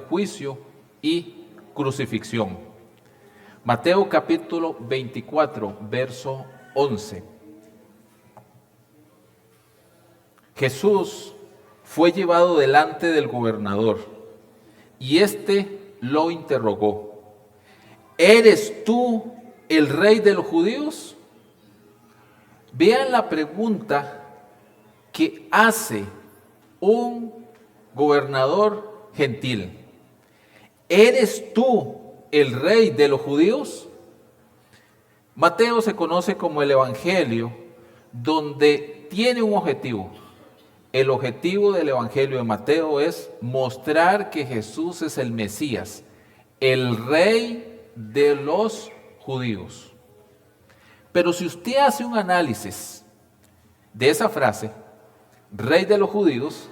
juicio y crucifixión. Mateo capítulo 24, verso 11. Jesús fue llevado delante del gobernador y éste lo interrogó: ¿eres tú el rey de los judíos? Vean la pregunta que hace un gobernador gentil. ¿Eres tú el rey de los judíos? Mateo se conoce como el evangelio donde tiene un objetivo. El objetivo del evangelio de Mateo es mostrar que Jesús es el Mesías, el rey de los judíos. Pero si usted hace un análisis de esa frase, rey de los judíos,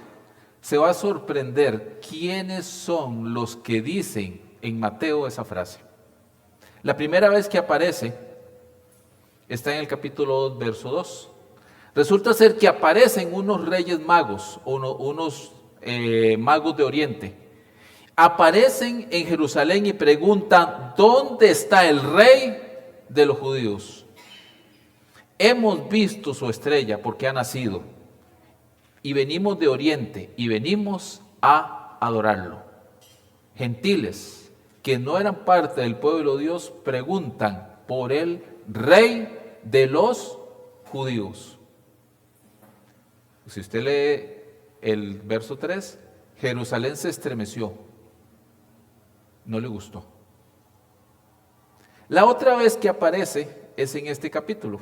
se va a sorprender quiénes son los que dicen en Mateo esa frase. La primera vez que aparece está en el capítulo 2, verso 2. Resulta ser que aparecen unos reyes magos, unos magos de Oriente. Aparecen en Jerusalén y preguntan: ¿dónde está el rey de los judíos? Hemos visto su estrella porque ha nacido y venimos de Oriente y venimos a adorarlo. Gentiles que no eran parte del pueblo de Dios preguntan por el rey de los judíos. Si usted lee el verso 3, Jerusalén se estremeció, no le gustó. La otra vez que aparece es en este capítulo,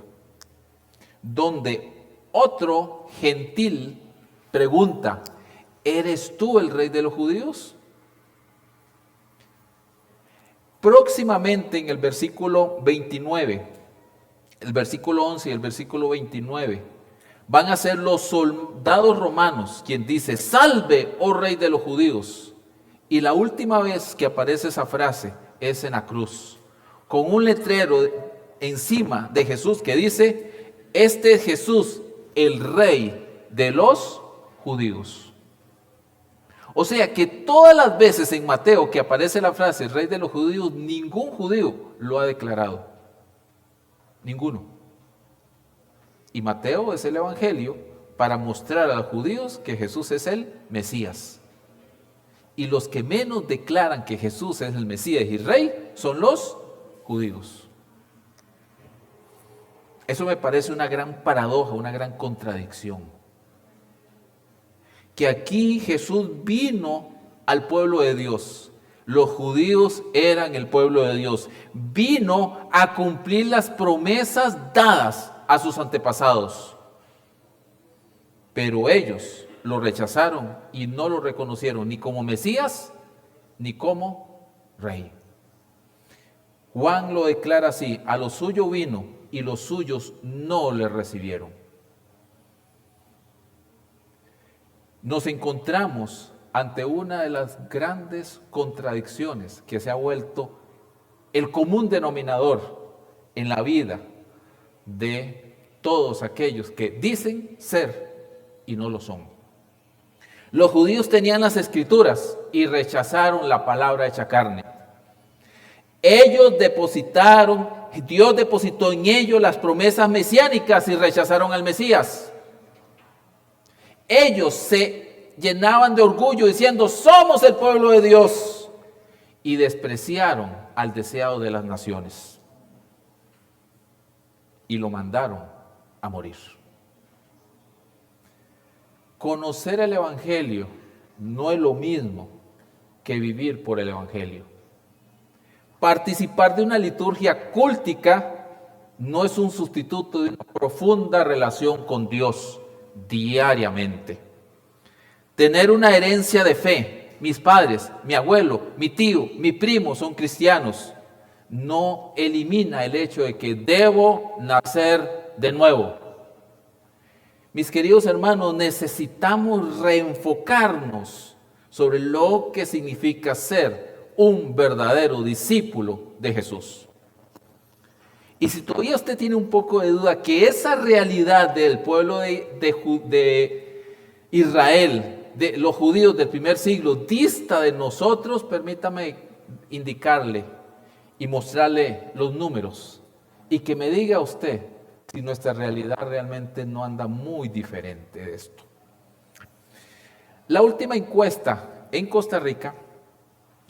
donde otro gentil pregunta: ¿eres tú el rey de los judíos? Próximamente en el versículo 29, el versículo 11 y el versículo 29, van a ser los soldados romanos quien dice: salve, oh rey de los judíos. Y la última vez que aparece esa frase es en la cruz, con un letrero encima de Jesús que dice: este es Jesús, el rey de los judíos. O sea que todas las veces en Mateo que aparece la frase rey de los judíos, ningún judío lo ha declarado. Ninguno. Y Mateo es el evangelio para mostrar a los judíos que Jesús es el Mesías. Y los que menos declaran que Jesús es el Mesías y rey son los judíos. Eso me parece una gran paradoja, una gran contradicción. Que aquí Jesús vino al pueblo de Dios. Los judíos eran el pueblo de Dios. Vino a cumplir las promesas dadas a sus antepasados. Pero ellos lo rechazaron y no lo reconocieron ni como Mesías ni como rey. Juan lo declara así: a lo suyo vino y los suyos no le recibieron. Nos encontramos ante una de las grandes contradicciones que se ha vuelto el común denominador en la vida de todos aquellos que dicen ser y no lo son. Los judíos tenían las escrituras y rechazaron la palabra hecha carne. Dios depositó en ellos las promesas mesiánicas y rechazaron al Mesías. Ellos se llenaban de orgullo diciendo: somos el pueblo de Dios, y despreciaron al deseado de las naciones y lo mandaron a morir. Conocer el evangelio no es lo mismo que vivir por el evangelio. Participar de una liturgia cúltica no es un sustituto de una profunda relación con Dios diariamente. Tener una herencia de fe, mis padres, mi abuelo, mi tío, mi primo son cristianos, no elimina el hecho de que debo nacer de nuevo. Mis queridos hermanos, necesitamos reenfocarnos sobre lo que significa ser un verdadero discípulo de Jesús. Y si todavía usted tiene un poco de duda que esa realidad del pueblo de Israel de los judíos del primer siglo dista de nosotros, permítame indicarle y mostrarle los números y que me diga usted si nuestra realidad realmente no anda muy diferente de esto. La última encuesta en Costa Rica,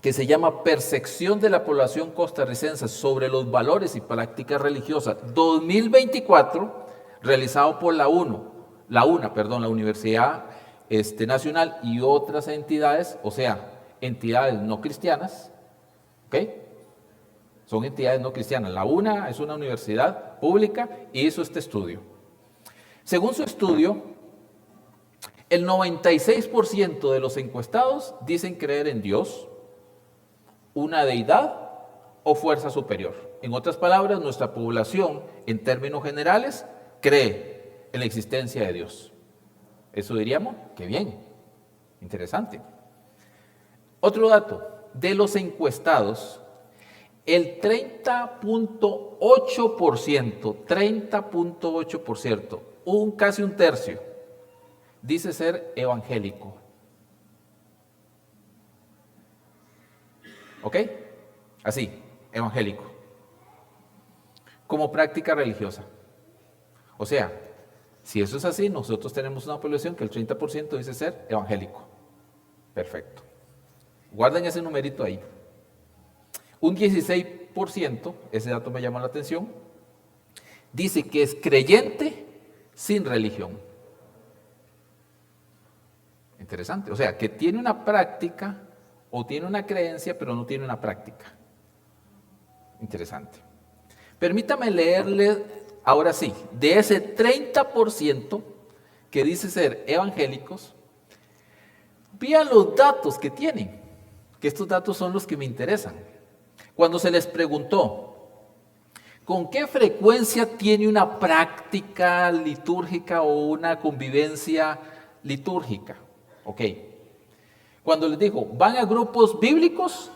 que se llama Percepción de la población costarricense sobre los valores y prácticas religiosas 2024, realizado por la Universidad Nacional y otras entidades, o sea, entidades no cristianas, ¿ok? Son entidades no cristianas. La UNA es una universidad pública y hizo este estudio. Según su estudio, el 96% de los encuestados dicen creer en Dios, una deidad o fuerza superior. En otras palabras, nuestra población, en términos generales, cree en la existencia de Dios. Eso diríamos, qué bien, interesante. Otro dato, de los encuestados, el 30.8%, casi un tercio, dice ser evangélico. ¿Ok? Así, evangélico. Como práctica religiosa. O sea, si eso es así, nosotros tenemos una población que el 30% dice ser evangélico. Perfecto. Guarden ese numerito ahí. Un 16%, ese dato me llama la atención, dice que es creyente sin religión. Interesante. O sea, que tiene una práctica o tiene una creencia, pero no tiene una práctica. Interesante. Permítame leerle, ahora sí, de ese 30% que dice ser evangélicos, vean los datos que tienen, que estos datos son los que me interesan. Cuando se les preguntó, ¿con qué frecuencia tiene una práctica litúrgica o una convivencia litúrgica? Ok. Cuando les dijo, ¿van a grupos bíblicos?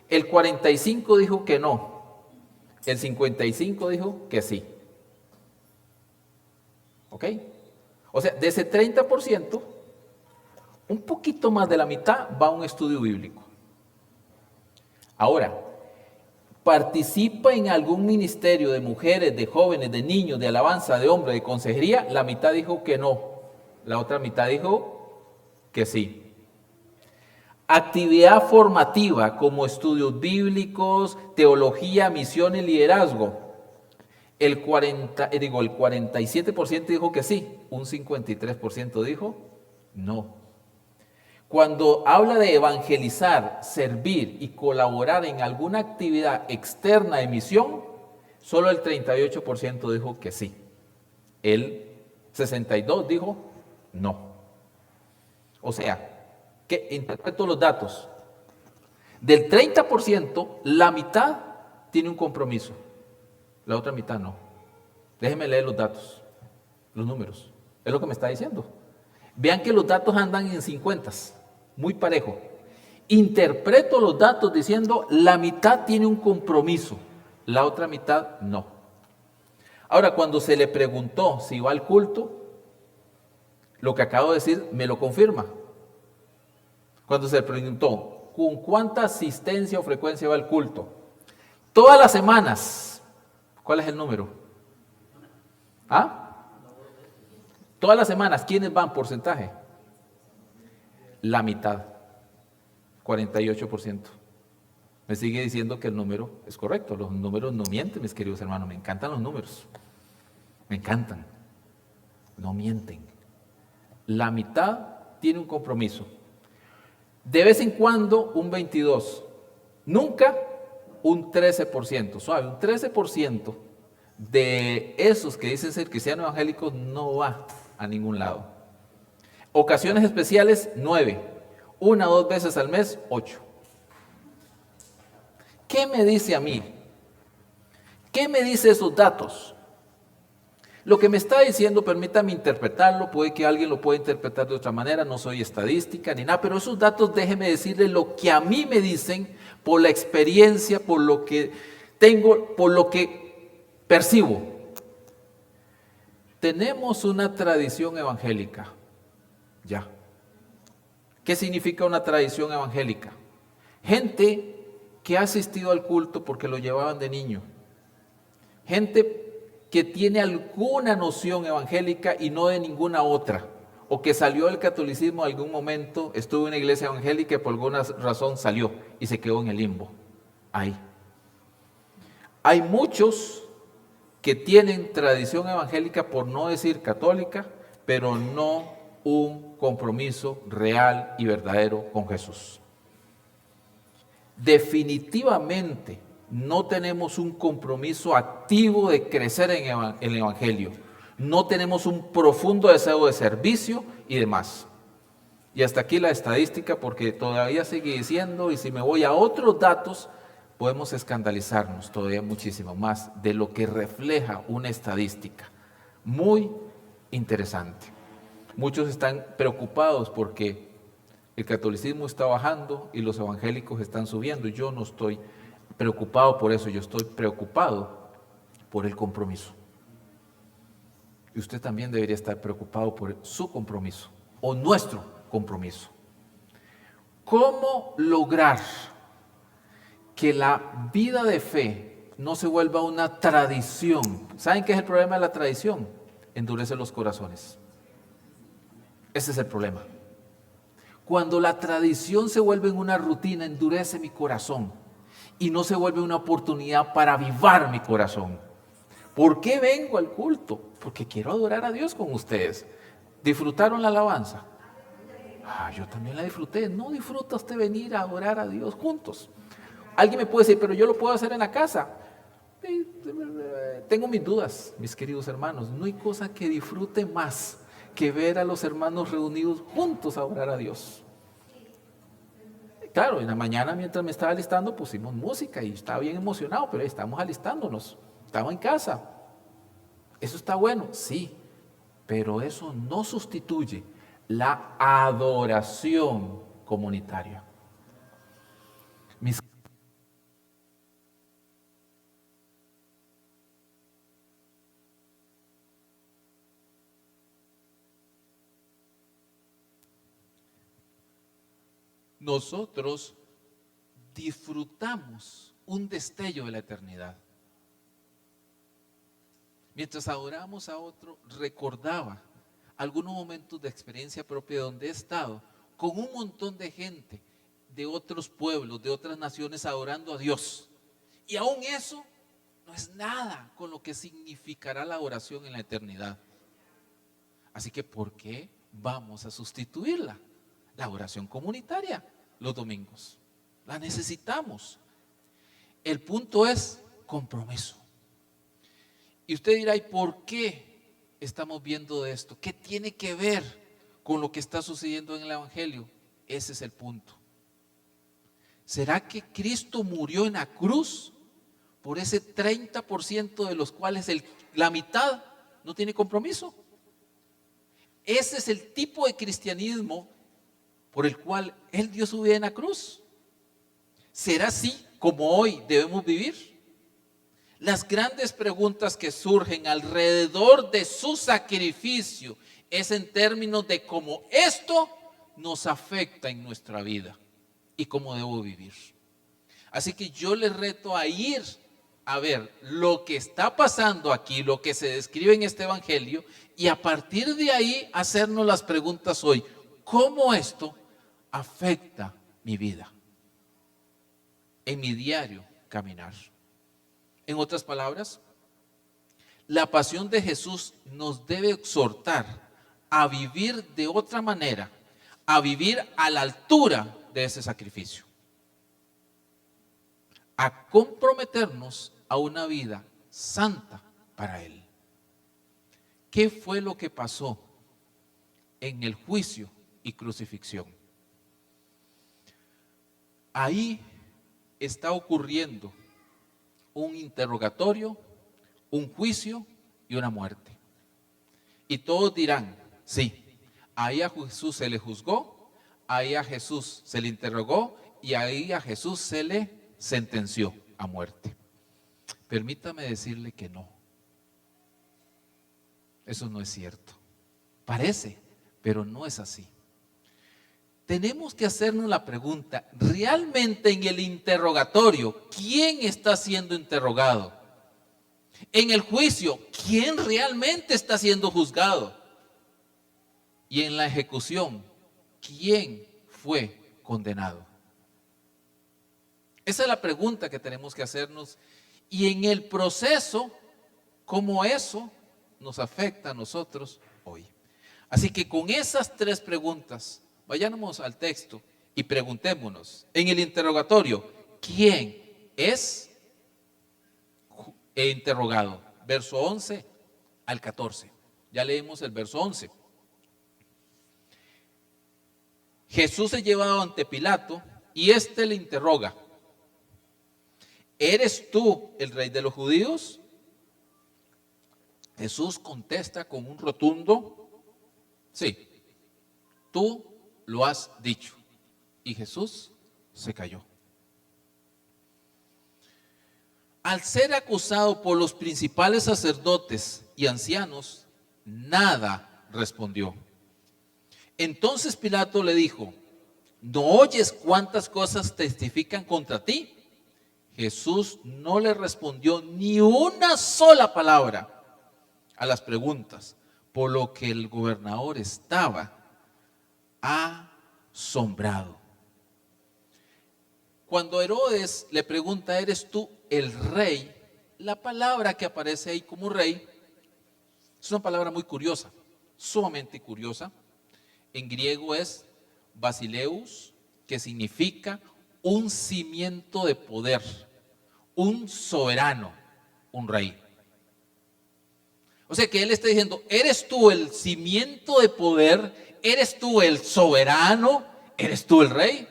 El 45 dijo que no. El 55 dijo que sí. ¿Ok? O sea, de ese 30%, un poquito más de la mitad va a un estudio bíblico. Ahora, ¿participa en algún ministerio de mujeres, de jóvenes, de niños, de alabanza, de hombres, de consejería? La mitad dijo que no. La otra mitad dijo que sí. Actividad formativa como estudios bíblicos, teología, misión y liderazgo. El 47% dijo que sí, un 53% dijo no. Cuando habla de evangelizar, servir y colaborar en alguna actividad externa de misión, solo el 38% dijo que sí. El 62% dijo no. O sea, que interpreto los datos. Del 30%, la mitad tiene un compromiso, la otra mitad no. Déjenme leer los datos, los números. Es lo que me está diciendo. Vean que los datos andan en 50, muy parejo. Interpreto los datos diciendo la mitad tiene un compromiso, la otra mitad no. Ahora, cuando se le preguntó si va al culto, lo que acabo de decir me lo confirma. Cuando se le preguntó, ¿con cuánta asistencia o frecuencia va al culto? Todas las semanas. ¿Cuál es el número? ¿Ah? Todas las semanas, ¿quiénes van? Porcentaje. La mitad. 48%. Me sigue diciendo que el número es correcto. Los números no mienten, mis queridos hermanos. Me encantan los números. Me encantan. No mienten. La mitad tiene un compromiso. De vez en cuando un 22%. Nunca un 13%. Suave, un 13% de esos que dicen ser cristianos evangélicos no va a ningún lado. Ocasiones especiales, 9. 1 o 2 veces al mes, 8. ¿Qué me dice a mí? ¿Qué me dice esos datos? Lo que me está diciendo, permítame interpretarlo, puede que alguien lo pueda interpretar de otra manera, no soy estadística ni nada, pero esos datos déjeme decirle lo que a mí me dicen por la experiencia, por lo que tengo, por lo que percibo. Tenemos una tradición evangélica, ya. ¿Qué significa una tradición evangélica? Gente que ha asistido al culto porque lo llevaban de niño. Gente que tiene alguna noción evangélica y no de ninguna otra. O que salió del catolicismo en algún momento, estuvo en una iglesia evangélica y por alguna razón salió y se quedó en el limbo. Ahí. Hay muchos que tienen tradición evangélica, por no decir católica, pero no un compromiso real y verdadero con Jesús. Definitivamente no tenemos un compromiso activo de crecer en el Evangelio. No tenemos un profundo deseo de servicio y demás. Y hasta aquí la estadística, porque todavía sigue diciendo, y si me voy a otros datos, podemos escandalizarnos todavía muchísimo más de lo que refleja una estadística. Muy interesante. Muchos están preocupados porque el catolicismo está bajando y los evangélicos están subiendo. Yo no estoy preocupado por eso, yo estoy preocupado por el compromiso. Y usted también debería estar preocupado por su compromiso o nuestro compromiso. ¿Cómo lograr que la vida de fe no se vuelva una tradición? ¿Saben qué es el problema de la tradición? Endurece los corazones. Ese es el problema. Cuando la tradición se vuelve en una rutina, endurece mi corazón y no se vuelve una oportunidad para avivar mi corazón. ¿Por qué vengo al culto? Porque quiero adorar a Dios con ustedes. ¿Disfrutaron la alabanza? Yo también la disfruté. ¿No disfruta usted venir a adorar a Dios juntos? Alguien me puede decir, pero yo lo puedo hacer en la casa. Tengo mis dudas, mis queridos hermanos. No hay cosa que disfrute más que ver a los hermanos reunidos juntos a orar a Dios. Claro, en la mañana mientras me estaba alistando pusimos música y estaba bien emocionado, pero ahí estamos alistándonos, estamos en casa. Eso está bueno, sí, pero eso no sustituye la adoración comunitaria. Nosotros disfrutamos un destello de la eternidad. Mientras adoramos a otro, recordaba algunos momentos de experiencia propia donde he estado con un montón de gente de otros pueblos, de otras naciones adorando a Dios. Y aún eso no es nada con lo que significará la adoración en la eternidad. Así que, ¿por qué vamos a sustituirla? La oración comunitaria los domingos. La necesitamos. El punto es compromiso. Y usted dirá, ¿y por qué estamos viendo de esto? ¿Qué tiene que ver con lo que está sucediendo en el Evangelio? Ese es el punto. ¿Será que Cristo murió en la cruz por ese 30% de los cuales la mitad no tiene compromiso? Ese es el tipo de cristianismo por el cual Él dio su vida en la cruz. ¿Será así como hoy debemos vivir? Las grandes preguntas que surgen alrededor de su sacrificio es en términos de cómo esto nos afecta en nuestra vida y cómo debo vivir. Así que yo les reto a ir a ver lo que está pasando aquí, lo que se describe en este evangelio, y a partir de ahí hacernos las preguntas hoy. ¿Cómo esto afecta mi vida en mi diario caminar? En otras palabras, la pasión de Jesús nos debe exhortar a vivir de otra manera, a vivir a la altura de ese sacrificio, a comprometernos a una vida santa para Él. ¿Qué fue lo que pasó en el juicio y crucifixión? Ahí está ocurriendo un interrogatorio, un juicio y una muerte. Y todos dirán, sí, ahí a Jesús se le juzgó, ahí a Jesús se le interrogó y ahí a Jesús se le sentenció a muerte. Permítame decirle que no. Eso no es cierto. Parece, pero no es así. tenemos que hacernos la pregunta, realmente en el interrogatorio, ¿quién está siendo interrogado? En el juicio, ¿quién realmente está siendo juzgado? Y en la ejecución, ¿quién fue condenado? Esa es la pregunta que tenemos que hacernos. Y en el proceso, ¿cómo eso nos afecta a nosotros hoy? Así que con esas tres preguntas, vayamos al texto y preguntémonos en el interrogatorio, ¿quién es interrogado? Verso 11 al 14. Ya leímos el verso 11. Jesús es llevado ante Pilato y éste le interroga, ¿eres tú el rey de los judíos? Jesús contesta con un rotundo, sí, tú lo has dicho. Y Jesús se calló. Al ser acusado por los principales sacerdotes y ancianos, nada respondió. Entonces Pilato le dijo, ¿no oyes cuántas cosas testifican contra ti? Jesús no le respondió ni una sola palabra a las preguntas, por lo que el gobernador estaba asombrado. Cuando Herodes le pregunta, ¿eres tú el rey? La palabra que aparece ahí como rey es una palabra muy curiosa, sumamente curiosa. En griego es basileus, que significa un cimiento de poder, un soberano, un rey. O sea que él está diciendo, ¿eres tú el cimiento de poder? ¿Eres tú el soberano? ¿Eres tú el rey?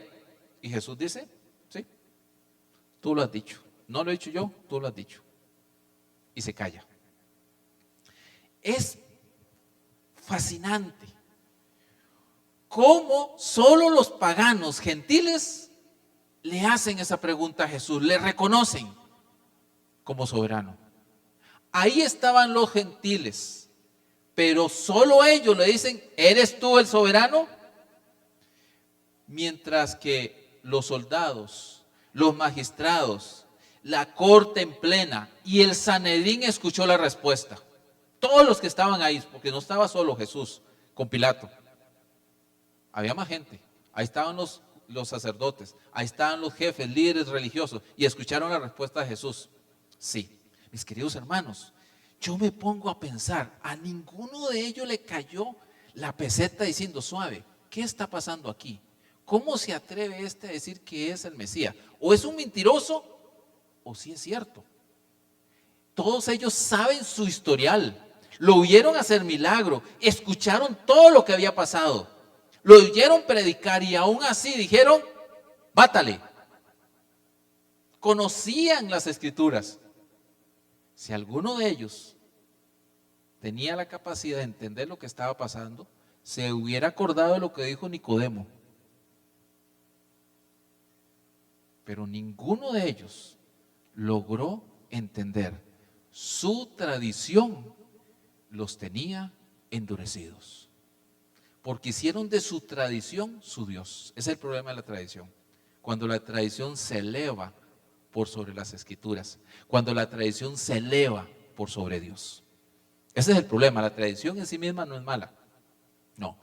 Y Jesús dice, sí, tú lo has dicho. No lo he dicho yo, tú lo has dicho. Y se calla. Es fascinante cómo solo los paganos gentiles le hacen esa pregunta a Jesús, le reconocen como soberano. Ahí estaban los gentiles, pero solo ellos le dicen, ¿eres tú el soberano? Mientras que los soldados, los magistrados, la corte en plena y el Sanedrín escuchó la respuesta. Todos los que estaban ahí, porque no estaba solo Jesús con Pilato. Había más gente. Ahí estaban los sacerdotes, ahí estaban los jefes, líderes religiosos, y escucharon la respuesta de Jesús. Sí, mis queridos hermanos, yo me pongo a pensar, a ninguno de ellos le cayó la peseta diciendo, suave, ¿qué está pasando aquí? ¿Cómo se atreve este a decir que es el Mesías? ¿O es un mentiroso? ¿O sí es cierto? Todos ellos saben su historial, lo oyeron hacer milagro, escucharon todo lo que había pasado, lo oyeron predicar y aún así dijeron, mátale. Conocían las escrituras. Si alguno de ellos tenía la capacidad de entender lo que estaba pasando, se hubiera acordado de lo que dijo Nicodemo. Pero ninguno de ellos logró entender. Su tradición los tenía endurecidos. Porque hicieron de su tradición su Dios. Ese es el problema de la tradición. Cuando la tradición se eleva por sobre las escrituras. Cuando la tradición se eleva por sobre Dios. Ese es el problema. La tradición en sí misma no es mala. No.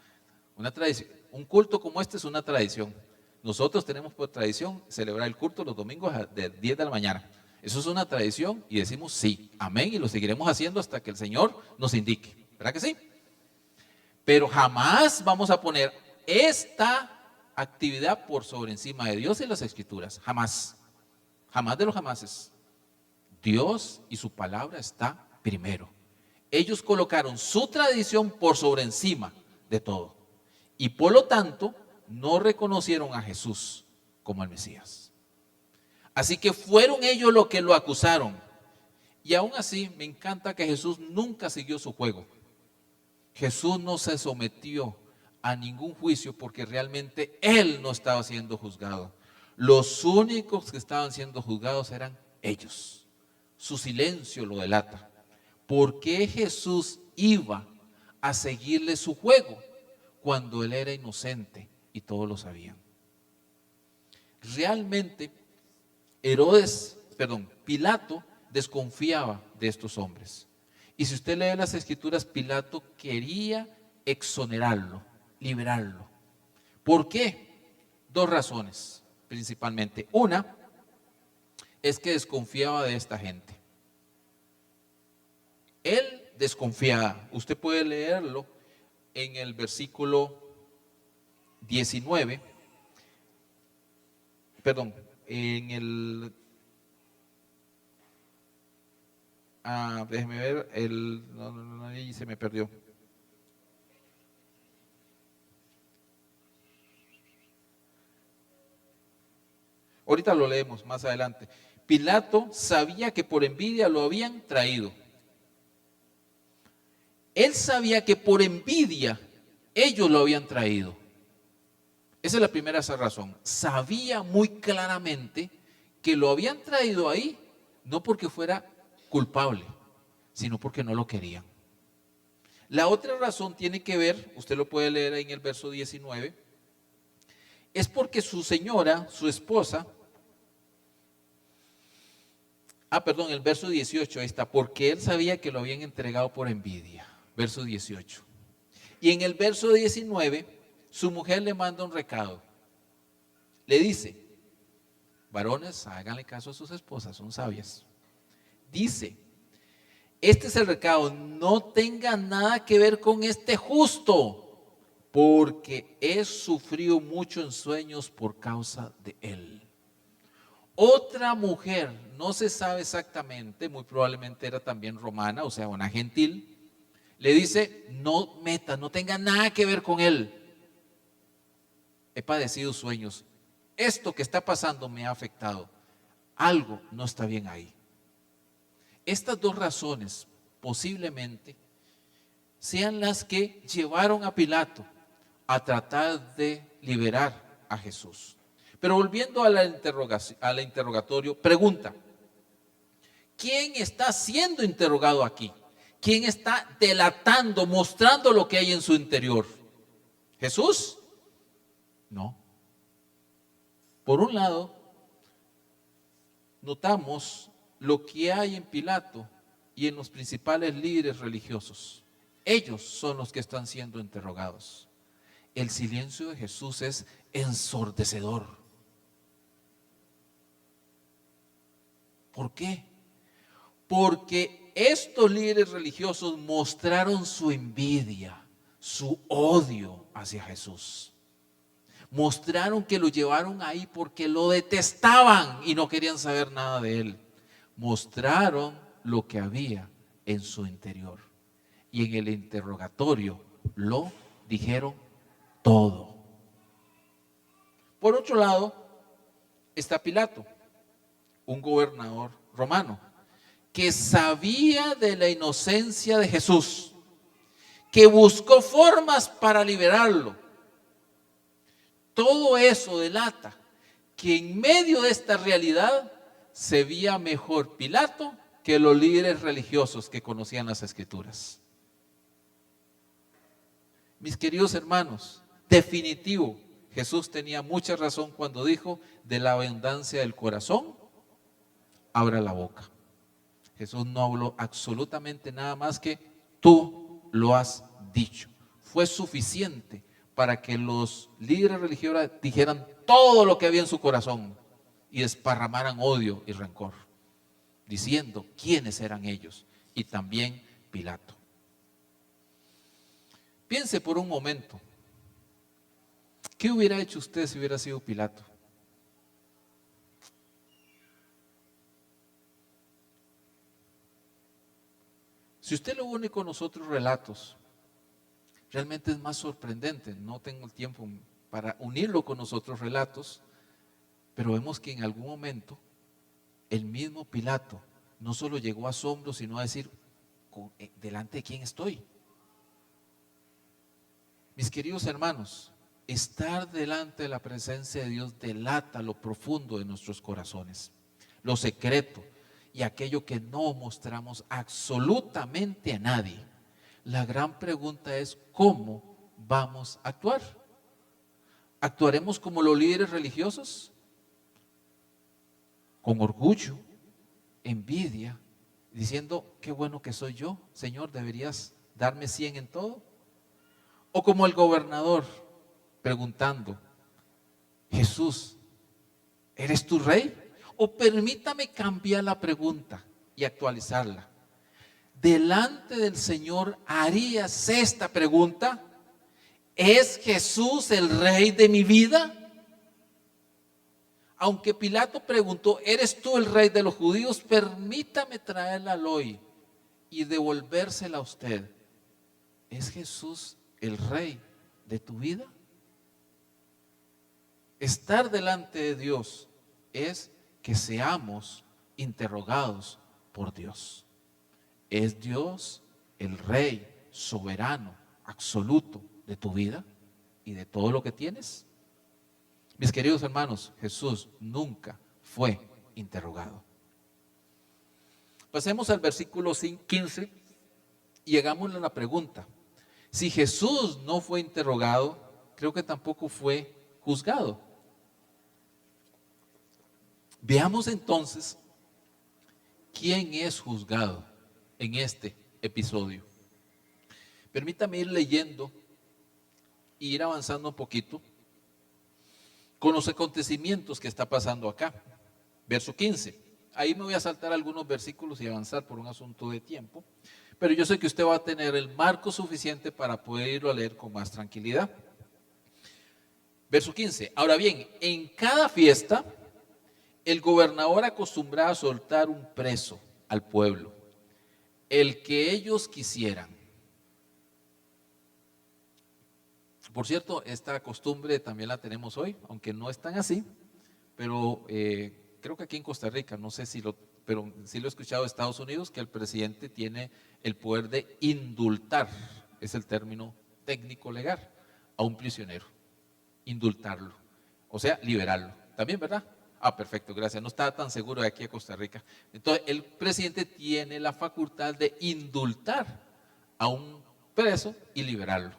Una tradición, un culto como este es una tradición. Nosotros tenemos por tradición celebrar el culto los domingos de 10 de la mañana. Eso es una tradición y decimos sí, amén, y lo seguiremos haciendo hasta que el Señor nos indique. ¿Verdad que sí? Pero jamás vamos a poner esta actividad por sobre encima de Dios y las escrituras. Jamás. Jamás de los jamases. Dios y su palabra está primero. Ellos colocaron su tradición por sobre encima de todo. Y por lo tanto, no reconocieron a Jesús como el Mesías. Así que fueron ellos los que lo acusaron. Y aún así, me encanta que Jesús nunca siguió su juego. Jesús no se sometió a ningún juicio porque realmente Él no estaba siendo juzgado. Los únicos que estaban siendo juzgados eran ellos. Su silencio lo delata. ¿Por qué Jesús iba a seguirle su juego cuando Él era inocente, y todos lo sabían. Realmente Pilato desconfiaba de estos hombres. Y si usted lee las escrituras, Pilato quería exonerarlo, liberarlo. ¿Por qué? Dos razones principalmente. Una es que desconfiaba de esta gente. Él desconfiaba. Usted puede leerlo en el versículo 19. En el... déjeme ver, ahí se me perdió. Ahorita lo leemos más adelante. Pilato sabía que por envidia lo habían traído. Él sabía que por envidia ellos lo habían traído. Esa es la primera razón. Sabía muy claramente que lo habían traído ahí, no porque fuera culpable, sino porque no lo querían. La otra razón tiene que ver, usted lo puede leer ahí en el verso 19, es porque su señora, su esposa, el verso 18, ahí está, porque él sabía que lo habían entregado por envidia, verso 18. Y en el verso 19, su mujer le manda un recado. Le dice, varones, háganle caso a sus esposas, son sabias. Dice, este es el recado, no tenga nada que ver con este justo, porque he sufrido mucho en sueños por causa de él. Otra mujer, no se sabe exactamente, muy probablemente era también romana, o sea, una gentil, le dice, no tenga nada que ver con él. He padecido sueños. Esto que está pasando me ha afectado. Algo no está bien ahí. Estas dos razones posiblemente sean las que llevaron a Pilato a tratar de liberar a Jesús. Pero volviendo a la interrogatorio, pregunta, ¿quién está siendo interrogado aquí? ¿Quién está delatando, mostrando lo que hay en su interior? ¿Jesús? No. Por un lado, notamos lo que hay en Pilato y en los principales líderes religiosos. Ellos son los que están siendo interrogados. El silencio de Jesús es ensordecedor. ¿Por qué? Porque estos líderes religiosos mostraron su envidia, su odio hacia Jesús. Mostraron que lo llevaron ahí porque lo detestaban y no querían saber nada de él. Mostraron lo que había en su interior. Y en el interrogatorio lo dijeron todo. Por otro lado, está Pilato, un gobernador romano, que sabía de la inocencia de Jesús, que buscó formas para liberarlo. Todo eso delata que en medio de esta realidad se veía mejor Pilato que los líderes religiosos que conocían las Escrituras. Mis queridos hermanos, definitivo, Jesús tenía mucha razón cuando dijo, de la abundancia del corazón, abra la boca. Jesús no habló absolutamente nada más que tú lo has dicho. Fue suficiente para que los líderes religiosos dijeran todo lo que había en su corazón y desparramaran odio y rencor, diciendo quiénes eran ellos y también Pilato. Piense por un momento, ¿qué hubiera hecho usted si hubiera sido Pilato? Si usted lo une con los otros relatos, realmente es más sorprendente. No tengo el tiempo para unirlo con los otros relatos, pero vemos que en algún momento el mismo Pilato no solo llegó a asombro, sino a decir, ¿delante de quién estoy? Mis queridos hermanos, estar delante de la presencia de Dios delata lo profundo de nuestros corazones, lo secreto y aquello que no mostramos absolutamente a nadie. La gran pregunta es, ¿cómo vamos a actuar? ¿Actuaremos como los líderes religiosos? Con orgullo, envidia, diciendo, qué bueno que soy yo, Señor, deberías darme 100 en todo. O como el gobernador, preguntando, Jesús, ¿eres tu rey? O permítame cambiar la pregunta y actualizarla. Delante del Señor harías esta pregunta: ¿es Jesús el rey de mi vida? Aunque Pilato preguntó, ¿eres tú el rey de los judíos? Permítame traerla hoy y devolvérsela a usted. ¿Es Jesús el rey de tu vida? Estar delante de Dios es que seamos interrogados por Dios. ¿Es Dios el rey soberano, absoluto de tu vida y de todo lo que tienes? Mis queridos hermanos, Jesús nunca fue interrogado. Pasemos al versículo 15 y llegamos a la pregunta. Si Jesús no fue interrogado, creo que tampoco fue juzgado. Veamos entonces quién es juzgado en este episodio. Permítame ir leyendo e ir avanzando un poquito con los acontecimientos que está pasando acá. Verso 15. Ahí me voy a saltar algunos versículos y avanzar por un asunto de tiempo, pero yo sé que usted va a tener el marco suficiente para poder irlo a leer con más tranquilidad. Verso 15. Ahora bien, en cada fiesta el gobernador acostumbraba a soltar un preso al pueblo, el que ellos quisieran. Por cierto, esta costumbre también la tenemos hoy, aunque no es tan así, pero creo que aquí en Costa Rica, no sé si pero sí lo he escuchado en Estados Unidos, que el presidente tiene el poder de indultar, es el término técnico legal, a un prisionero, indultarlo, o sea, liberarlo. ¿También, verdad? Ah, perfecto, gracias. No estaba tan seguro de aquí a Costa Rica. Entonces, el presidente tiene la facultad de indultar a un preso y liberarlo.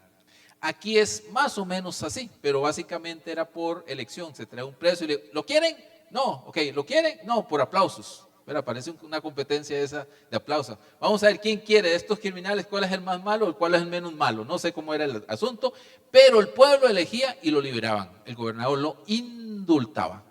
Aquí es más o menos así, pero básicamente era por elección. Se trae un preso y ¿lo quieren? No, ok, ¿lo quieren? No, por aplausos. Pero parece una competencia esa de aplausos. Vamos a ver quién quiere de estos criminales, cuál es el más malo o cuál es el menos malo. No sé cómo era el asunto, pero el pueblo elegía y lo liberaban. El gobernador lo indultaba.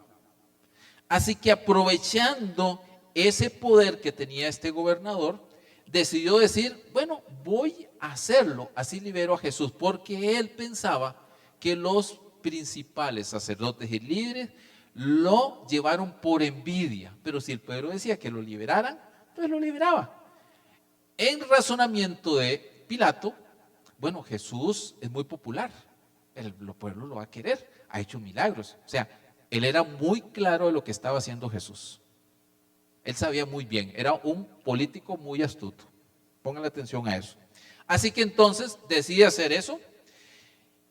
Así que aprovechando ese poder que tenía este gobernador, decidió decir, bueno, voy a hacerlo, así libero a Jesús, porque él pensaba que los principales sacerdotes y líderes lo llevaron por envidia, pero si el pueblo decía que lo liberaran, pues lo liberaba. En razonamiento de Pilato, bueno, Jesús es muy popular, el pueblo lo va a querer, ha hecho milagros, o sea, él era muy claro de lo que estaba haciendo Jesús. Él sabía muy bien, era un político muy astuto. Pónganle atención a eso. Así que entonces decide hacer eso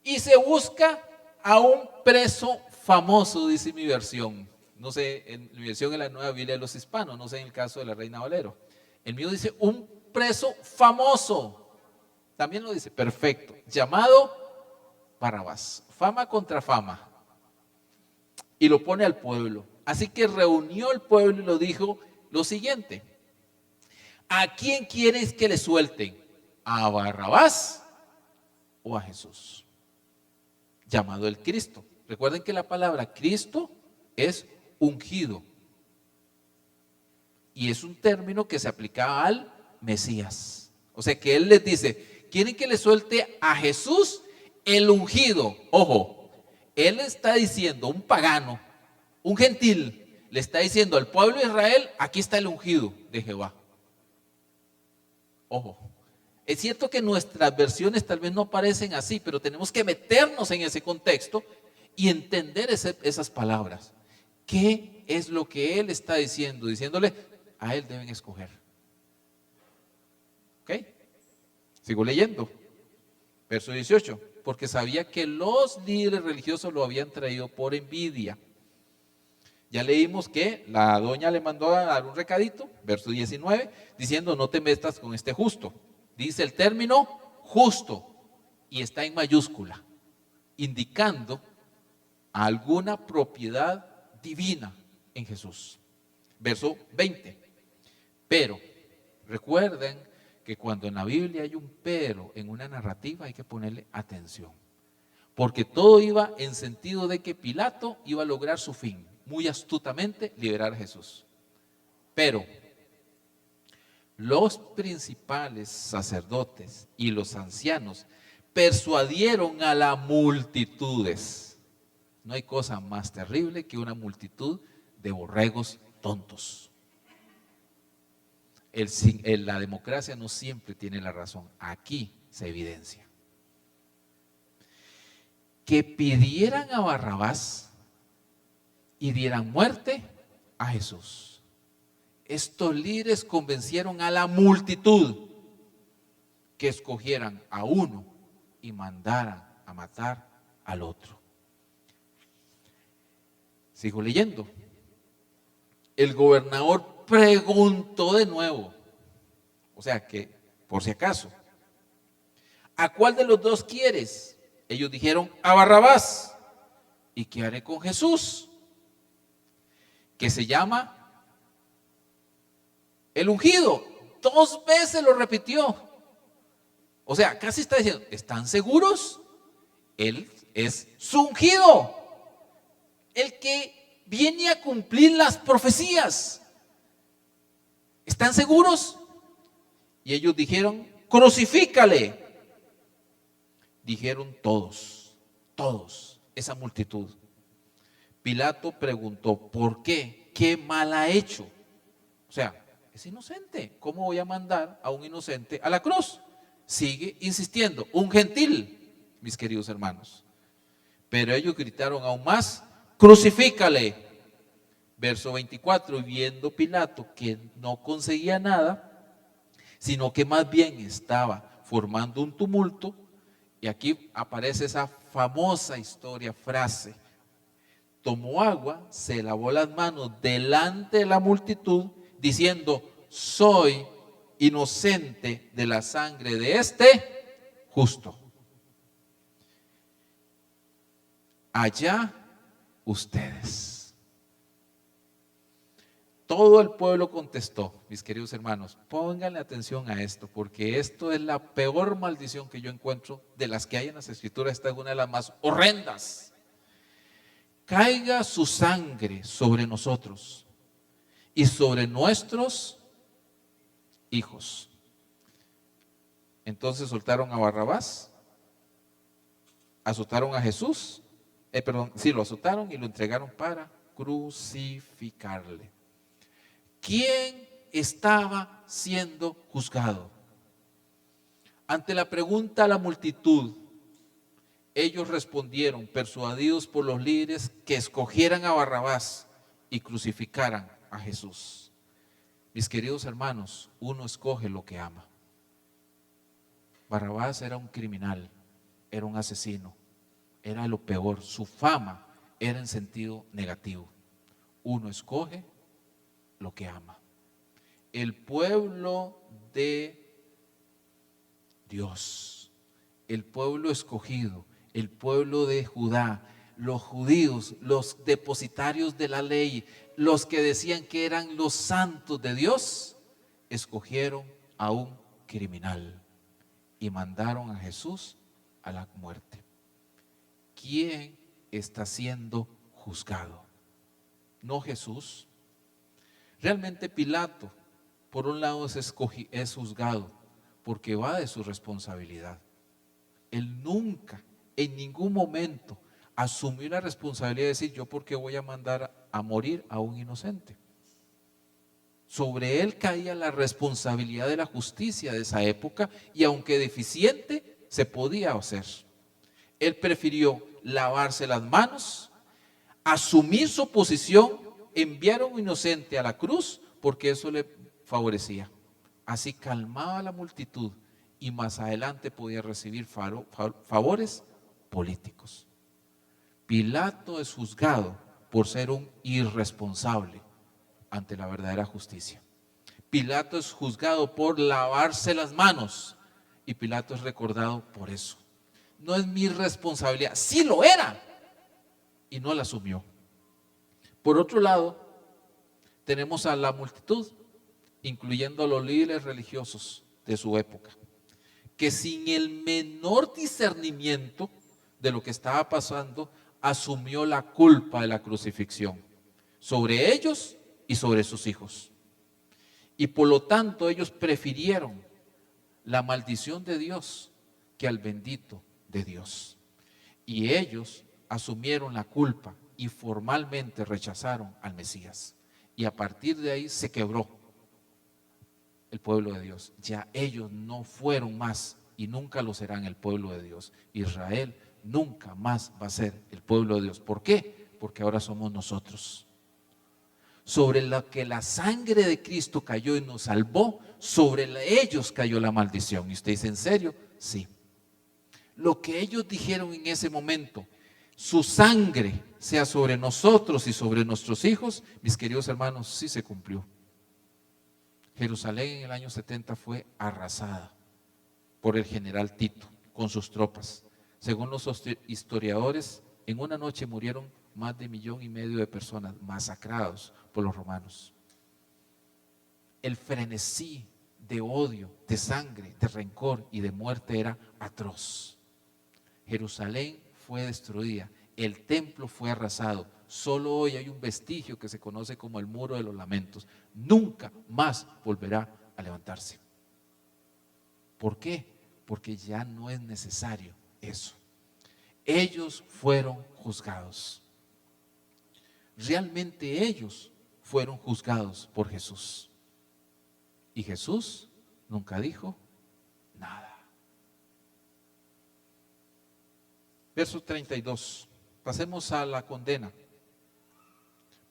y se busca a un preso famoso, dice mi versión. No sé, en mi versión es la Nueva Biblia de los Hispanos, no sé en el caso de la Reina Valero. El mío dice un preso famoso. También lo dice, perfecto. Llamado Barrabás. Fama contra fama. Y lo pone al pueblo. Así que reunió el pueblo y lo dijo lo siguiente: ¿a quién quieres que le suelten? ¿A Barrabás o a Jesús? Llamado el Cristo. Recuerden que la palabra Cristo es ungido. Y es un término que se aplicaba al Mesías. O sea que él les dice, ¿quieren que le suelte a Jesús el ungido? Ojo. Él está diciendo, un pagano, un gentil, le está diciendo al pueblo de Israel, aquí está el ungido de Jehová. Ojo, es cierto que nuestras versiones tal vez no parecen así, pero tenemos que meternos en ese contexto y entender esas palabras. ¿Qué es lo que él está diciendo? Diciéndole, a él deben escoger. ¿Ok? Sigo leyendo. Verso 18. Porque sabía que los líderes religiosos lo habían traído por envidia. Ya leímos que la doña le mandó a dar un recadito, verso 19, diciendo no te metas con este justo. Dice el término justo y está en mayúscula, indicando alguna propiedad divina en Jesús. Verso 20. Pero, recuerden que cuando en la Biblia hay un pero en una narrativa hay que ponerle atención. Porque todo iba en sentido de que Pilato iba a lograr su fin, muy astutamente liberar a Jesús. Pero los principales sacerdotes y los ancianos persuadieron a las multitudes. No hay cosa más terrible que una multitud de borregos tontos. La democracia no siempre tiene la razón. Aquí se evidencia. Que pidieran a Barrabás y dieran muerte a Jesús. Estos líderes convencieron a la multitud que escogieran a uno y mandaran a matar al otro. Sigo leyendo. El gobernador preguntó de nuevo, o sea que por si acaso, ¿a cuál de los dos quieres? Ellos dijeron, a Barrabás. ¿Y qué haré con Jesús? Que se llama el ungido. 2 veces lo repitió. O sea, casi está diciendo, ¿están seguros? Él es su ungido, el que viene a cumplir las profecías. ¿Están seguros? Y ellos dijeron, crucifícale. Dijeron todos, esa multitud. Pilato preguntó, ¿por qué? ¿Qué mal ha hecho? O sea, es inocente. ¿Cómo voy a mandar a un inocente a la cruz? Sigue insistiendo, un gentil, mis queridos hermanos. Pero ellos gritaron aún más, crucifícale. Verso 24, viendo Pilato que no conseguía nada, sino que más bien estaba formando un tumulto, y aquí aparece esa famosa frase, tomó agua, se lavó las manos delante de la multitud, diciendo, soy inocente de la sangre de este justo. Allá ustedes. Todo el pueblo contestó, mis queridos hermanos, pónganle atención a esto, porque esto es la peor maldición que yo encuentro de las que hay en las escrituras. Esta es una de las más horrendas. Caiga su sangre sobre nosotros y sobre nuestros hijos. Entonces soltaron a Barrabás, azotaron a Jesús, lo azotaron y lo entregaron para crucificarle. ¿Quién estaba siendo juzgado? Ante la pregunta a la multitud, ellos respondieron, persuadidos por los líderes, que escogieran a Barrabás y crucificaran a Jesús. Mis queridos hermanos, uno escoge lo que ama. Barrabás era un criminal, era un asesino, era lo peor. Su fama era en sentido negativo. Uno escoge lo que ama. El pueblo de Dios, el pueblo escogido, el pueblo de Judá, los judíos, los depositarios de la ley, los que decían que eran los santos de Dios, escogieron a un criminal y mandaron a Jesús a la muerte. ¿Quién está siendo juzgado? No Jesús. Realmente Pilato, por un lado, es juzgado porque va de su responsabilidad. Él nunca, en ningún momento, asumió la responsabilidad de decir, yo por qué voy a mandar a morir a un inocente. Sobre él caía la responsabilidad de la justicia de esa época, y aunque deficiente, se podía hacer. Él prefirió lavarse las manos, asumir su posición, enviar a un inocente a la cruz, porque eso le favorecía. Así calmaba a la multitud y más adelante podía recibir favores políticos. Pilato es juzgado por ser un irresponsable ante la verdadera justicia. Pilato es juzgado por lavarse las manos y Pilato es recordado por eso. No es mi responsabilidad, sí lo era. y no la asumió. Por otro lado, tenemos a la multitud, incluyendo a los líderes religiosos de su época, que sin el menor discernimiento de lo que estaba pasando, asumió la culpa de la crucifixión sobre ellos y sobre sus hijos. Y por lo tanto ellos prefirieron la maldición de Dios que al bendito de Dios. Y ellos asumieron la culpa y formalmente rechazaron al Mesías. Y a partir de ahí se quebró el pueblo de Dios. Ya ellos no fueron más y nunca lo serán el pueblo de Dios. Israel nunca más va a ser el pueblo de Dios. ¿Por qué? Porque ahora somos nosotros. Sobre lo que la sangre de Cristo cayó y nos salvó, sobre ellos cayó la maldición. Y usted dice, ¿en serio? Sí. Lo que ellos dijeron en ese momento, su sangre sea sobre nosotros y sobre nuestros hijos, mis queridos hermanos, sí se cumplió. Jerusalén en el año 70 fue arrasada por el general Tito con sus tropas. Según los historiadores, en una noche murieron más de 1,5 millones de personas masacrados por los romanos. El frenesí de odio, de sangre, de rencor y de muerte era atroz. Jerusalén fue destruida, el templo fue arrasado. Solo hoy hay un vestigio que se conoce como el Muro de los Lamentos. Nunca más volverá a levantarse. ¿Por qué? Porque ya no es necesario eso. Ellos fueron juzgados. Realmente ellos fueron juzgados por Jesús. Y Jesús nunca dijo nada. Verso 32. Pasemos a la condena.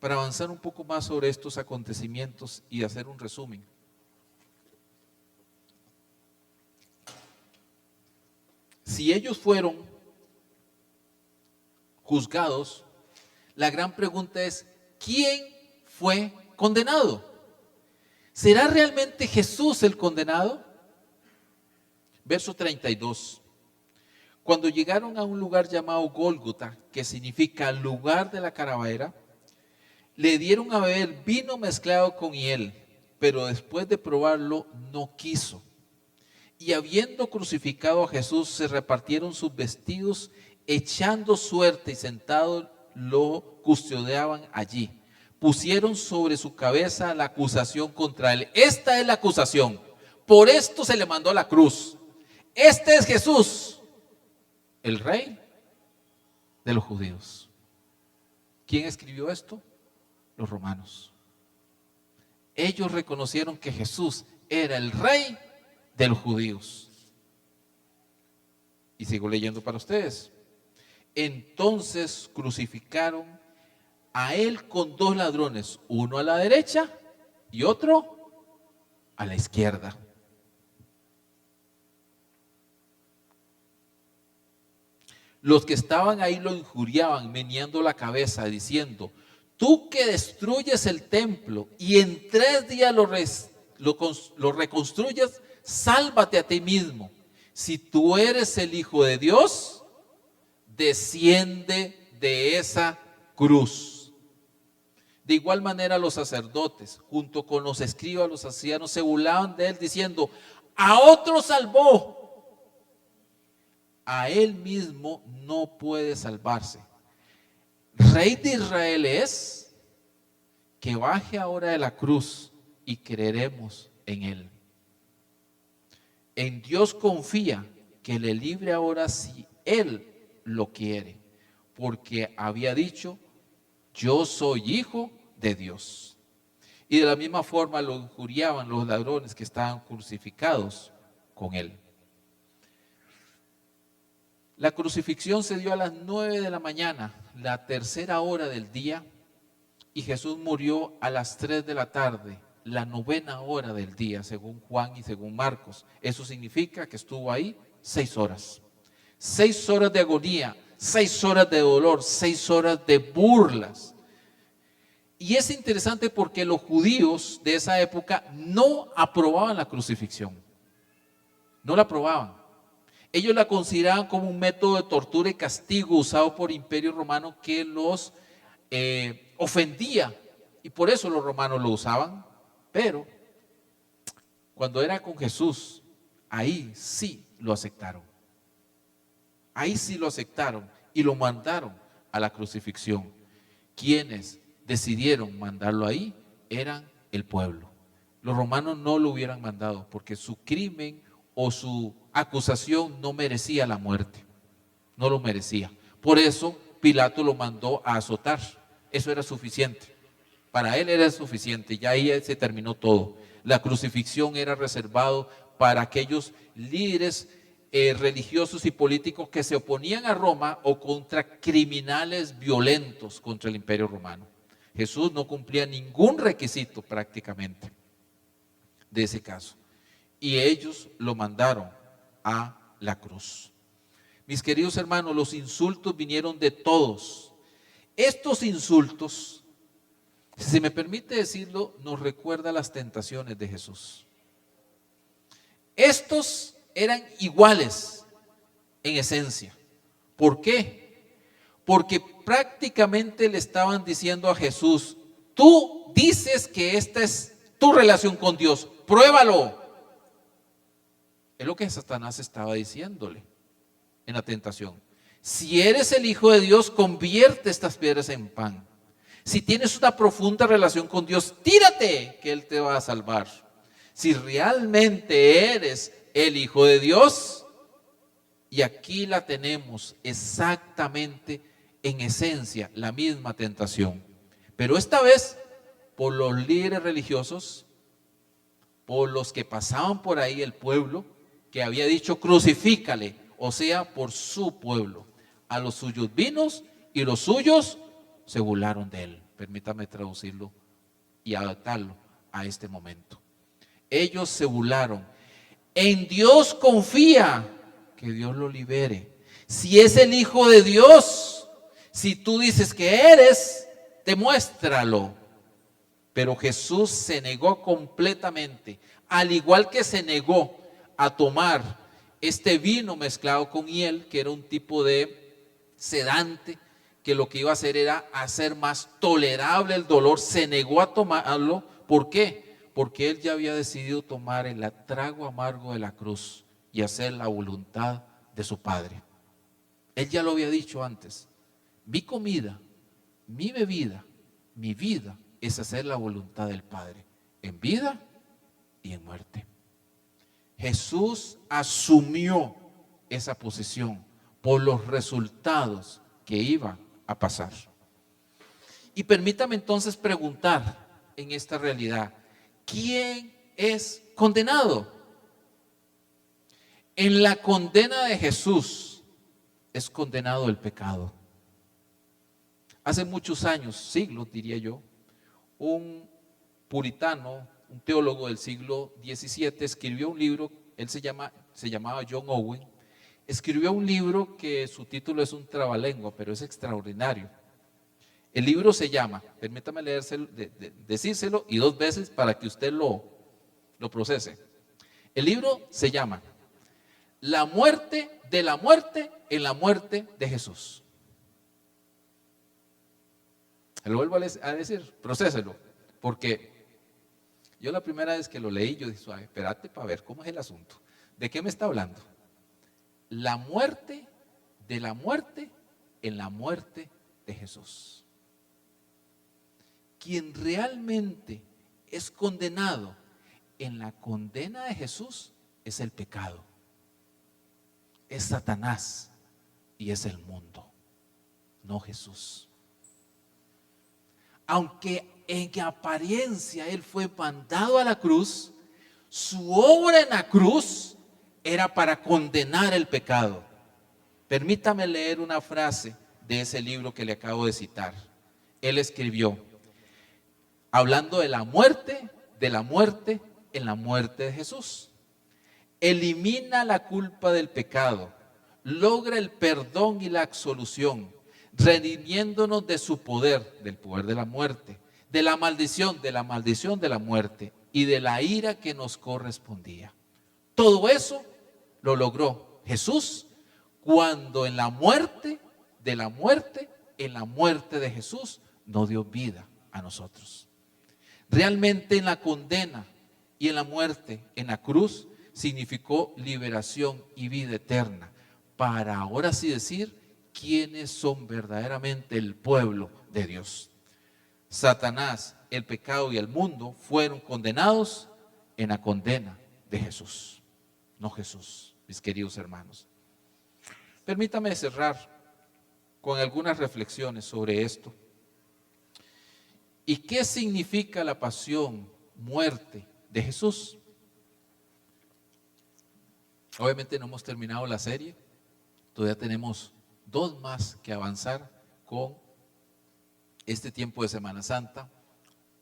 Para avanzar un poco más sobre estos acontecimientos y hacer un resumen. Si ellos fueron juzgados, la gran pregunta es, ¿quién fue condenado? ¿Será realmente Jesús el condenado? Verso 32. Cuando llegaron a un lugar llamado Gólgota, que significa lugar de la calavera, le dieron a beber vino mezclado con hiel, pero después de probarlo no quiso. Y habiendo crucificado a Jesús, se repartieron sus vestidos, echando suerte y sentados lo custodiaban allí. Pusieron sobre su cabeza la acusación contra él. Esta es la acusación. Por esto se le mandó a la cruz. Este es Jesús, el rey de los judíos. ¿Quién escribió esto? Los romanos. Ellos reconocieron que Jesús era el rey de los judíos. Y sigo leyendo para ustedes. Entonces crucificaron a él con 2 ladrones, uno a la derecha y otro a la izquierda. Los que estaban ahí lo injuriaban, meneando la cabeza, diciendo: tú que destruyes el templo y en 3 días lo reconstruyes, sálvate a ti mismo. Si tú eres el Hijo de Dios, desciende de esa cruz. De igual manera los sacerdotes, junto con los escribas, los ancianos, se burlaban de él diciendo: a otro salvó, a él mismo no puede salvarse. Rey de Israel es, que baje ahora de la cruz y creeremos en él. En Dios confía que le libre ahora si él lo quiere, porque había dicho: yo soy hijo de Dios. Y de la misma forma lo injuriaban los ladrones que estaban crucificados con él. La crucifixión se dio a las 9 de la mañana, la 3ª hora del día, y Jesús murió a las 3 de la tarde, la 9ª hora del día, según Juan y según Marcos. Eso significa que estuvo ahí 6 horas. 6 horas de agonía, 6 horas de dolor, 6 horas de burlas. Y es interesante porque los judíos de esa época no aprobaban la crucifixión. No la aprobaban. Ellos la consideraban como un método de tortura y castigo usado por el Imperio Romano que los ofendía, y por eso los romanos lo usaban. Pero cuando era con Jesús, ahí sí lo aceptaron. Ahí sí lo aceptaron y lo mandaron a la crucifixión. Quienes decidieron mandarlo ahí eran el pueblo. Los romanos no lo hubieran mandado porque su crimen o su acusación no merecía la muerte. No lo merecía. Por eso Pilato lo mandó a azotar. Eso era suficiente. Para él era suficiente. Ya ahí se terminó todo. La crucifixión era reservado para aquellos líderes religiosos y políticos que se oponían a Roma o contra criminales violentos contra el Imperio Romano. Jesús no cumplía ningún requisito prácticamente de ese caso. Y ellos lo mandaron a la cruz. Mis queridos hermanos, los insultos vinieron de todos. Estos insultos, si se me permite decirlo, nos recuerda las tentaciones de Jesús. Estos eran iguales en esencia. ¿Por qué? Porque prácticamente le estaban diciendo a Jesús: tú dices que esta es tu relación con Dios, pruébalo. Es lo que Satanás estaba diciéndole en la tentación. Si eres el Hijo de Dios, convierte estas piedras en pan. Si tienes una profunda relación con Dios, tírate, que Él te va a salvar. Si realmente eres el Hijo de Dios, y aquí la tenemos exactamente en esencia, la misma tentación. Pero esta vez, por los líderes religiosos, por los que pasaban por ahí, el pueblo, que había dicho crucifícale, o sea, por su pueblo. A los suyos vinos y los suyos se burlaron de él. Permítame traducirlo y adaptarlo a este momento. Ellos se burlaron. En Dios confía, que Dios lo libere. Si es el Hijo de Dios, si tú dices que eres, demuéstralo. Pero Jesús se negó completamente, al igual que se negó a tomar este vino mezclado con hiel, que era un tipo de sedante, que lo que iba a hacer era hacer más tolerable el dolor. Se negó a tomarlo. ¿Por qué? Porque él ya había decidido tomar el trago amargo de la cruz y hacer la voluntad de su Padre. Él ya lo había dicho antes: mi comida, mi bebida, mi vida es hacer la voluntad del Padre, en vida y en muerte. Jesús asumió esa posición por los resultados que iban a pasar. Y permítame entonces preguntar en esta realidad: ¿quién es condenado? En la condena de Jesús es condenado el pecado. Hace muchos años, siglos diría yo, un puritano, un teólogo del siglo XVII, escribió un libro. Él se llamaba John Owen. Escribió un libro que su título es un trabalengua, pero es extraordinario. El libro se llama, permítame decírselo y 2 veces para que usted lo procese. El libro se llama La muerte de la muerte en la muerte de Jesús. Lo vuelvo a decir, procéselo, porque yo la primera vez que lo leí, yo dije: espérate para ver cómo es el asunto. ¿De qué me está hablando? La muerte de la muerte en la muerte de Jesús. Quien realmente es condenado en la condena de Jesús es el pecado, es Satanás y es el mundo, no Jesús. Aunque en apariencia Él fue mandado a la cruz, su obra en la cruz era para condenar el pecado. Permítame leer una frase de ese libro que le acabo de citar. Él escribió, hablando de la muerte en la muerte de Jesús: elimina la culpa del pecado, logra el perdón y la absolución, redimiéndonos de su poder, del poder de la muerte, de la maldición de la muerte y de la ira que nos correspondía. Todo eso lo logró Jesús, cuando en la muerte de Jesús nos dio vida a nosotros. Realmente en la condena y en la muerte, en la cruz, significó liberación y vida eterna, para ahora sí decir quiénes son verdaderamente el pueblo de Dios. Satanás, el pecado y el mundo fueron condenados en la condena de Jesús, no Jesús, mis queridos hermanos. Permítame cerrar con algunas reflexiones sobre esto. ¿Y qué significa la pasión, muerte de Jesús? Obviamente no hemos terminado la serie, todavía tenemos 2 más que avanzar con este tiempo de Semana Santa,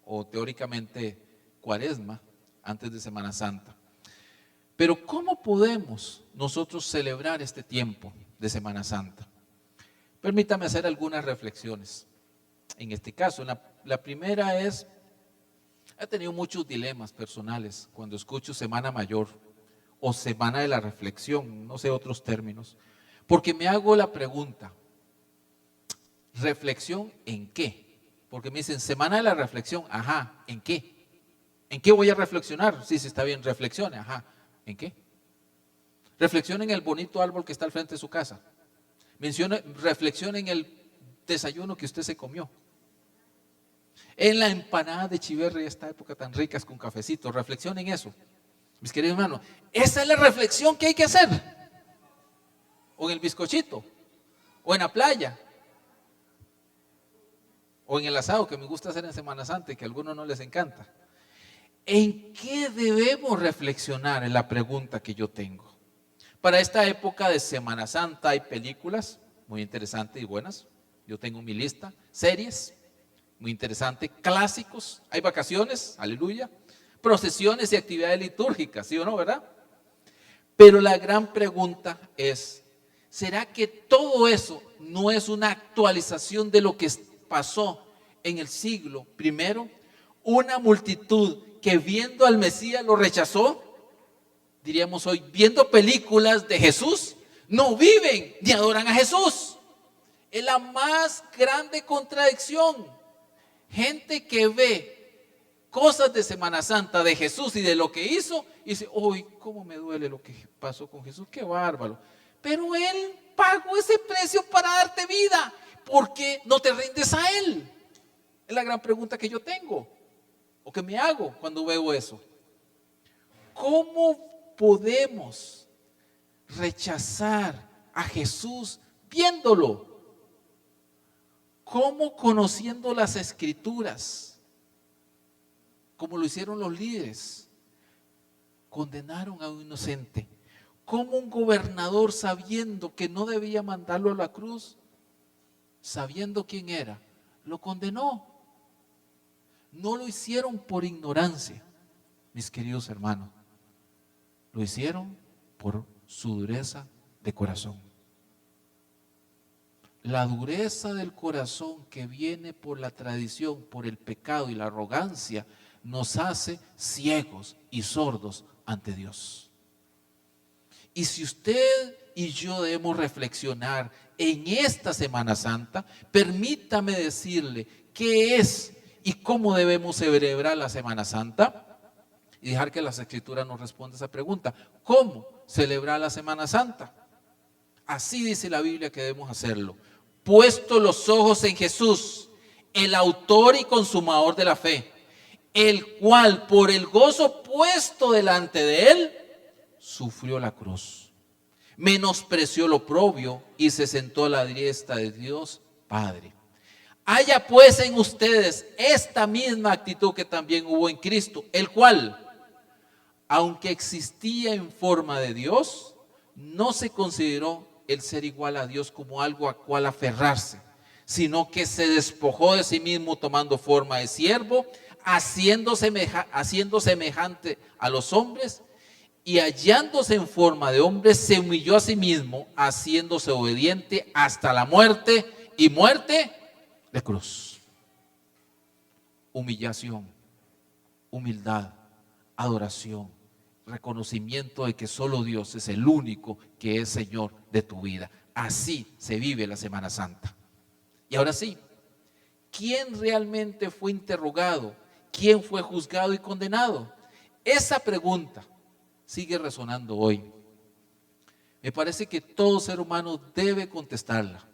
o teóricamente Cuaresma, antes de Semana Santa. Pero ¿cómo podemos nosotros celebrar este tiempo de Semana Santa? Permítame hacer algunas reflexiones. En este caso, la primera es, he tenido muchos dilemas personales cuando escucho Semana Mayor o Semana de la Reflexión, no sé otros términos, porque me hago la pregunta, ¿reflexión en qué? Porque me dicen, Semana de la Reflexión, ajá, ¿en qué? ¿En qué voy a reflexionar? Sí, está bien, reflexione, ajá, ¿en qué? Reflexione en el bonito árbol que está al frente de su casa. Reflexione en el desayuno que usted se comió. En la empanada de chiverre, esta época tan ricas con cafecito, reflexionen en eso. Mis queridos hermanos, esa es la reflexión que hay que hacer. O en el bizcochito, o en la playa, o en el asado que me gusta hacer en Semana Santa y que a algunos no les encanta. ¿En qué debemos reflexionar? Es la pregunta que yo tengo. Para esta época de Semana Santa hay películas muy interesantes y buenas. Yo tengo mi lista, series muy interesantes, clásicos, hay vacaciones, aleluya, procesiones y actividades litúrgicas, ¿sí o no, verdad? Pero la gran pregunta es, ¿será que todo eso no es una actualización de lo que pasó en el siglo I? Una multitud que viendo al Mesías lo rechazó, diríamos hoy, viendo películas de Jesús, no viven ni adoran a Jesús. Es la más grande contradicción. Gente que ve cosas de Semana Santa de Jesús y de lo que hizo, y dice, uy, cómo me duele lo que pasó con Jesús, qué bárbaro. Pero Él pagó ese precio para darte vida. ¿Por qué no te rindes a Él? Es la gran pregunta que yo tengo, o que me hago cuando veo eso. ¿Cómo podemos rechazar a Jesús viéndolo? ¿Cómo conociendo las Escrituras, como lo hicieron los líderes, condenaron a un inocente? ¿Cómo un gobernador, sabiendo que no debía mandarlo a la cruz, sabiendo quién era, lo condenó? No lo hicieron por ignorancia, mis queridos hermanos. Lo hicieron por su dureza de corazón. La dureza del corazón que viene por la tradición, por el pecado y la arrogancia, nos hace ciegos y sordos ante Dios. Y si usted y yo debemos reflexionar en esta Semana Santa, permítame decirle qué es y cómo debemos celebrar la Semana Santa y dejar que las Escrituras nos respondan esa pregunta. ¿Cómo celebrar la Semana Santa? Así dice la Biblia que debemos hacerlo. Puesto los ojos en Jesús, el autor y consumador de la fe, el cual por el gozo puesto delante de él, sufrió la cruz, menospreció lo oprobio y se sentó a la diestra de Dios Padre. Haya pues en ustedes esta misma actitud que también hubo en Cristo, el cual, aunque existía en forma de Dios, no se consideró el ser igual a Dios como algo a cual aferrarse, sino que se despojó de sí mismo tomando forma de siervo, haciendo semejante a los hombres, y hallándose en forma de hombre, se humilló a sí mismo, haciéndose obediente hasta la muerte y muerte de cruz. Humillación, humildad, adoración, reconocimiento de que solo Dios es el único que es Señor de tu vida. Así se vive la Semana Santa. Y ahora sí, ¿quién realmente fue interrogado? ¿Quién fue juzgado y condenado? Esa pregunta sigue resonando hoy. Me parece que todo ser humano debe contestarla.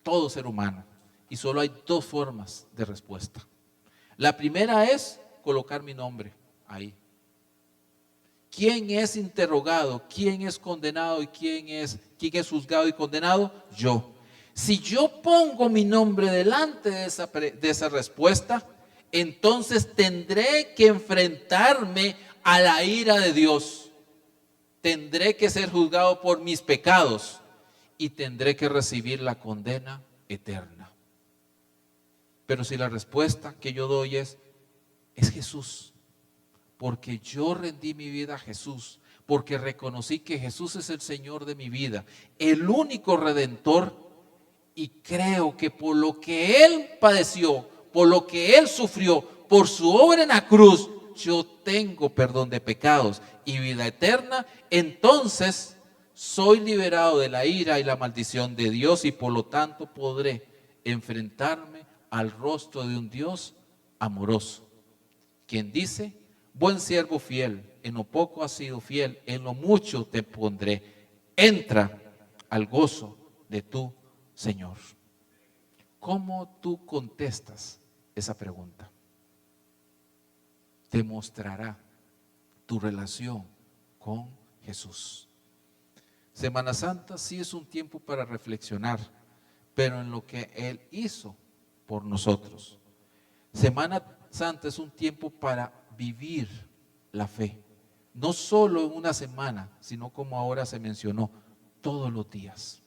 Todo ser humano. Y solo hay dos formas de respuesta. La primera es colocar mi nombre ahí. ¿Quién es interrogado? ¿Quién es condenado? ¿Y quién es juzgado y condenado? Yo. Si yo pongo mi nombre delante de esa respuesta, entonces tendré que enfrentarme a la ira de Dios. Tendré que ser juzgado por mis pecados y tendré que recibir la condena eterna. Pero si la respuesta que yo doy es Jesús, porque yo rendí mi vida a Jesús, porque reconocí que Jesús es el Señor de mi vida, el único Redentor, y creo que por lo que Él padeció, por lo que Él sufrió, por su obra en la cruz, yo tengo perdón de pecados y vida eterna, entonces soy liberado de la ira y la maldición de Dios y por lo tanto podré enfrentarme al rostro de un Dios amoroso, quien dice: buen siervo fiel, en lo poco has sido fiel, en lo mucho te pondré. Entra al gozo de tu Señor. ¿Cómo tú contestas esa pregunta? Demostrará tu relación con Jesús. Semana Santa sí es un tiempo para reflexionar, pero en lo que Él hizo por nosotros. Semana Santa es un tiempo para vivir la fe, no solo en una semana, sino como ahora se mencionó, todos los días.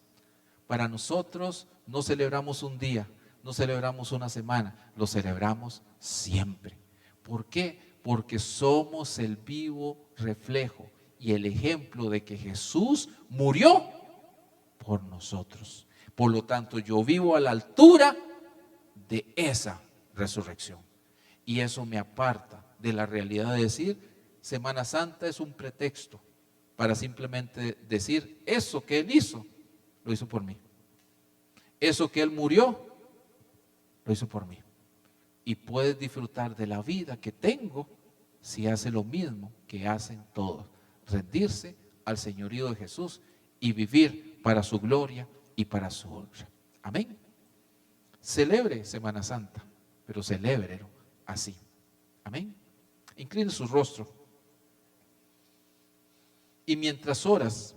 Para nosotros no celebramos un día, no celebramos una semana, lo celebramos siempre. ¿Por qué? Porque somos el vivo reflejo y el ejemplo de que Jesús murió por nosotros. Por lo tanto, yo vivo a la altura de esa resurrección. Y eso me aparta de la realidad de decir, Semana Santa es un pretexto para simplemente decir, eso que Él hizo, lo hizo por mí. Eso que Él murió, lo hizo por mí. Y puedes disfrutar de la vida que tengo si hace lo mismo que hacen todos, rendirse al señorío de Jesús y vivir para su gloria y para su honra. Amén. Celebre Semana Santa, pero celébrelo así. Amén. Incline su rostro. Y mientras oras,